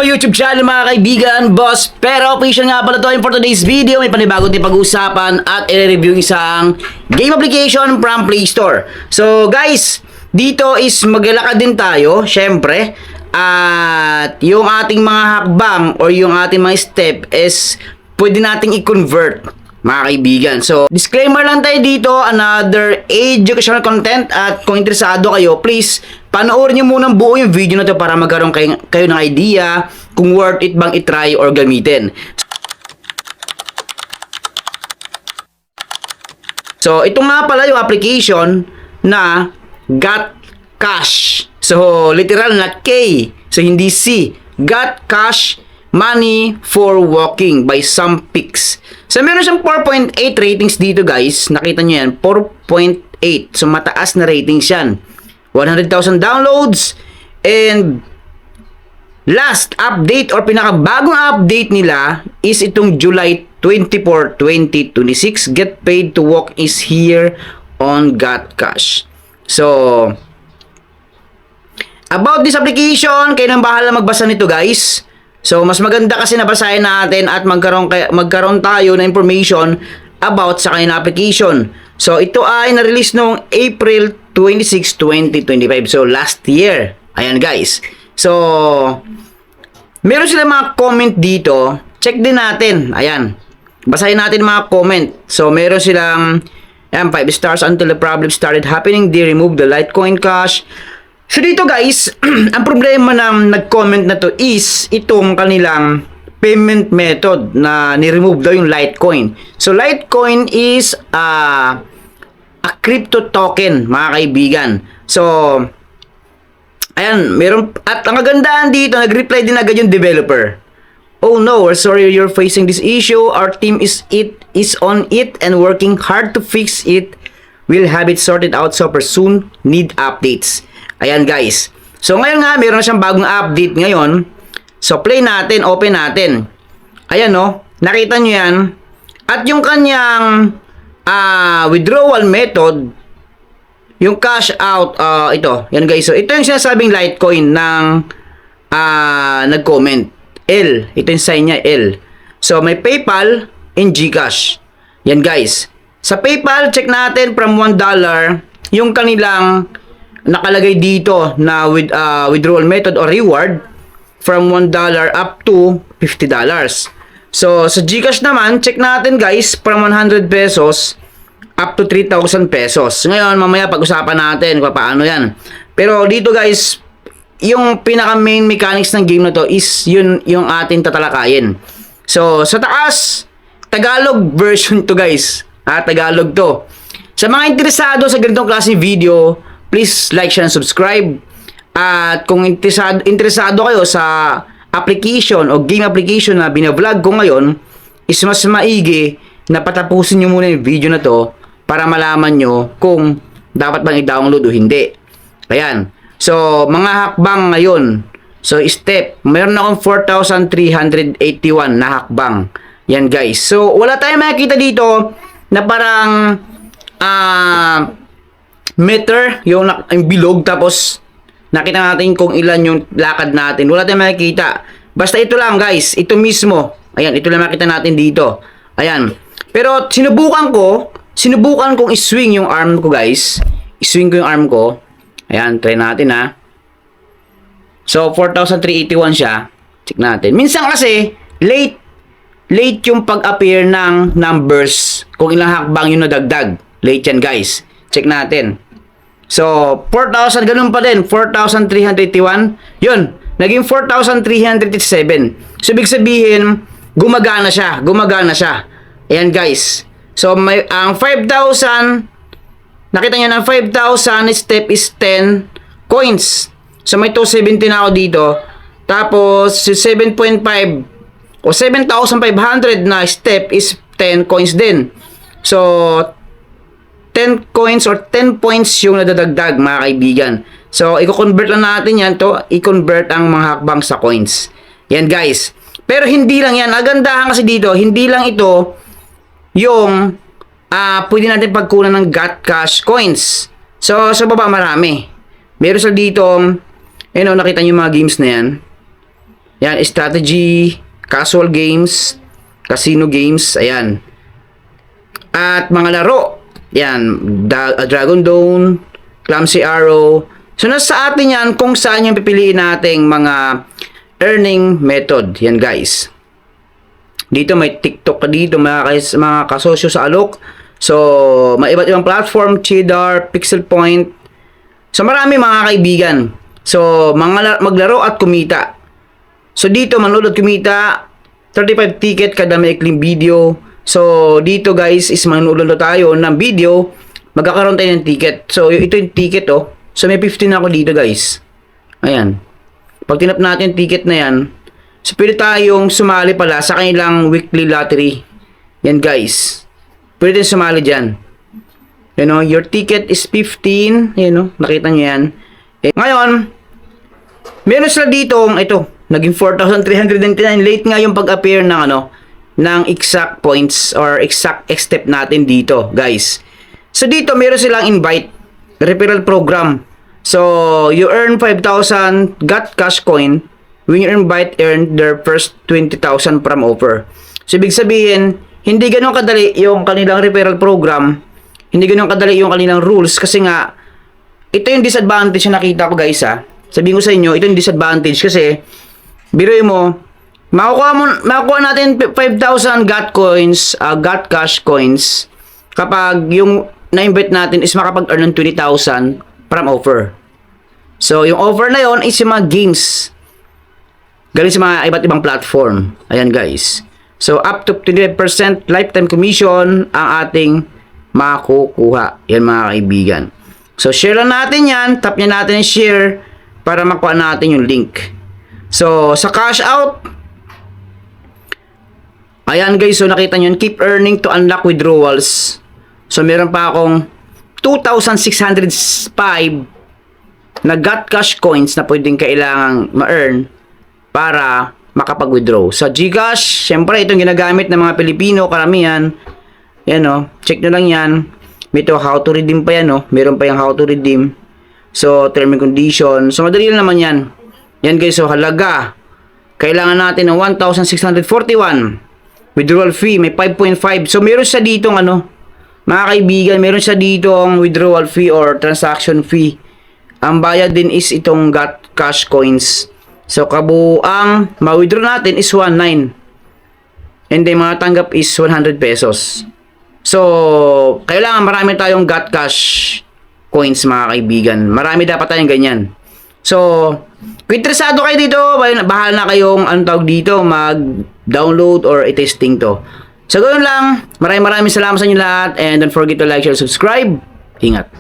YouTube channel mga kaibigan, Boss Pero Official nga pala to. For today's video, may panibagong din pag-uusapan at i-review isang game application from Play Store. So guys, dito is maglalakad din tayo, syempre. At yung ating mga hakbang or yung ating mga step is pwede nating i-convert mga kaibigan. So, disclaimer lang tayo dito, another educational content, at kung interesado kayo, please, panoorin nyo muna buo yung video na to para magkaroon kayo ng idea kung worth it bang itry or gamitin. So, ito nga pala yung application na Got Cash. So, literal na K. So, hindi C. Got Cash Money for Walking by Some Pics. So, meron siyang 4.8 ratings dito guys. Nakita nyo yan, 4.8. So, mataas na ratings yan. 100,000 downloads. And last update or pinakabagong update nila is itong July 24, 2026. Get paid to walk is here on Got Cash. So, about this application, kayo nang bahala magbasa nito guys. So, mas maganda kasi nabasahin natin at magkaroon tayo ng information about sa kanyang application. So, ito ay na-release noong April 26, 2025. So, last year. Ayan guys. So, meron sila mga comment dito. Check din natin. Ayan. Basahin natin mga comment. So, meron silang 5 stars until the problem started happening. They removed the Litecoin Cash. So dito guys, ang problema ng nag-comment na to is itong kanilang payment method na ni-remove daw yung Litecoin. So Litecoin is a crypto token mga kaibigan. So ayan, meron, at ang kagandahan dito, nag-reply din agad yung developer. Oh no, we're sorry you're facing this issue. Our team is on it and working hard to fix it. We'll have it sorted out super soon. Need updates. Ayan guys. So ngayon nga, meron na siyang bagong update ngayon. So play natin, open natin. Ayan no, nakita nyo yan. At yung kanyang withdrawal method, yung cash out, ito. Yan guys. So ito yung sinasabing Litecoin ng nag-comment. L. Ito yung sign niya, L. So may PayPal and GCash. Yan guys. Sa PayPal, check natin from $1 yung kanilang nakalagay dito na withdrawal method or reward from $1 up to $50. So, sa GCash naman, check natin guys, from 100 pesos up to 3,000 pesos. Ngayon, mamaya pag-usapan natin kung paano yan. Pero dito guys, yung pinaka main mechanics ng game na to is yun yung ating tatalakayin. So, sa taas, Tagalog version to guys. Tagalog to. Sa mga interesado sa ganitong klaseng video, please like, share, and subscribe. At kung interesado kayo sa application o game application na binavlog ko ngayon, is mas maigi na patapusin nyo muna yung video na to para malaman nyo kung dapat bang i-download o hindi. Ayan. So, mga hakbang ngayon. So, step. Mayroon akong 4,381 na hakbang. Yan guys. So, wala tayong makikita dito na parang meter, yung bilog, tapos nakita natin kung ilan yung lakad natin. Wala tayong makikita. Basta ito lang guys, ito mismo. Ayan, ito lang makita natin dito. Ayan. Pero sinubukan kong i-swing yung arm ko guys. I-swing ko yung arm ko. Ayan, try natin ha. So 4,381 siya. Check natin. Minsan kasi late yung pag-appear ng numbers. Kung ilang hakbang yung nadagdag. Late yan guys. Check natin. So, 4,000, ganun pa din. 4,381. Yun, naging 4,387. So, ibig sabihin, gumagana siya. Ayan, guys. So, ang 5,000, nakita nyo na, 5,000 step is 10 coins. So, may 270 na ako dito. Tapos, 7.5 o 7,500 na step is 10 coins din. So, 10 coins or 10 points yung nadadagdag mga kaibigan. So, i-convert lang natin yan to. I-convert ang mga hakbang sa coins. Yan guys. Pero hindi lang yan. Agandahan kasi dito, hindi lang ito yung pwede natin pagkunan ng Got Cash coins. So, sa baba marami. Meron sa dito, nakita nyo yung mga games na yan. Yan, strategy, casual games, casino games, ayan. At mga laro, yan, Dragon Dawn, Clumsy Arrow. So, nasa atin yan kung saan yung pipiliin nating mga earning method. Yan, guys. Dito may TikTok ka dito, mga kasosyo sa Alok. So, may iba't ibang platform, Cheddar, Pixel Point. So, marami mga kaibigan. So, maglaro at kumita. So, dito, manood at kumita, 35 ticket kada maikling video. So, dito guys, is manood tayo ng video, magkakaroon tayo ng ticket. So, ito yung ticket, oh. So, may 15 ako dito, guys. Ayan. Pag tinap natin yung ticket na yan, so, pwede tayong sumali pala sa kanilang weekly lottery. Yan, guys. Pwede tayong sumali dyan. You know, your ticket is 15. You know, nakita nyo yan. Eh, ngayon, meron sila dito, ito, naging 4,399. Late nga yung pag-appear ng, ng exact points or exact step natin dito, guys. So, dito, meron silang invite, referral program. So, you earn 5,000 got cash coin when you invite earn their first 20,000 from offer. So, ibig sabihin, hindi ganun kadali yung kanilang referral program. Hindi ganun kadali yung kanilang rules kasi nga, ito yung disadvantage na nakita ko, guys, ha. Sabihin ko sa inyo, ito yung disadvantage kasi, biruin mo, makukuha natin 5,000 got coins, got cash coins, kapag yung na-invite natin is makapag-earn ng 20,000 from offer. So, yung offer na yon is yung mga games. Galing sa mga iba't ibang platform. Ayan, guys. So, up to 25% lifetime commission ang ating makukuha. Yan, mga kaibigan. So, share lang natin yan. Tap nyo natin yung share para makuha natin yung link. So, sa cash out, ayan, guys. So, nakita nyo, keep earning to unlock withdrawals. So, meron pa akong 2,605 na got cash coins na pwedeng kailangang ma-earn para makapag-withdraw. Sa GCash, syempre itong ginagamit ng mga Pilipino, karamihan. Yan, check nyo lang yan. May ito, how to redeem pa yan, meron pa yung how to redeem. So, term and condition. So, madali lang naman yan. Yan, guys. So, halaga. Kailangan natin ng 1,641. Withdrawal fee, may 5.5. So, meron siya ditong mga kaibigan, meron siya ditong withdrawal fee or transaction fee. Ang bayad din is itong got cash coins. So, kabuang ma-withdraw natin is 19. And then, mga tanggap is 100 pesos. So, kailangan marami tayong got cash coins, mga kaibigan. Marami dapat tayong ganyan. So, kung interesado kayo dito, bahala na kayong dito, mag-download or i-testing to. So, ganoon lang. Maraming salamat sa inyo lahat. And don't forget to like, share, subscribe. Ingat.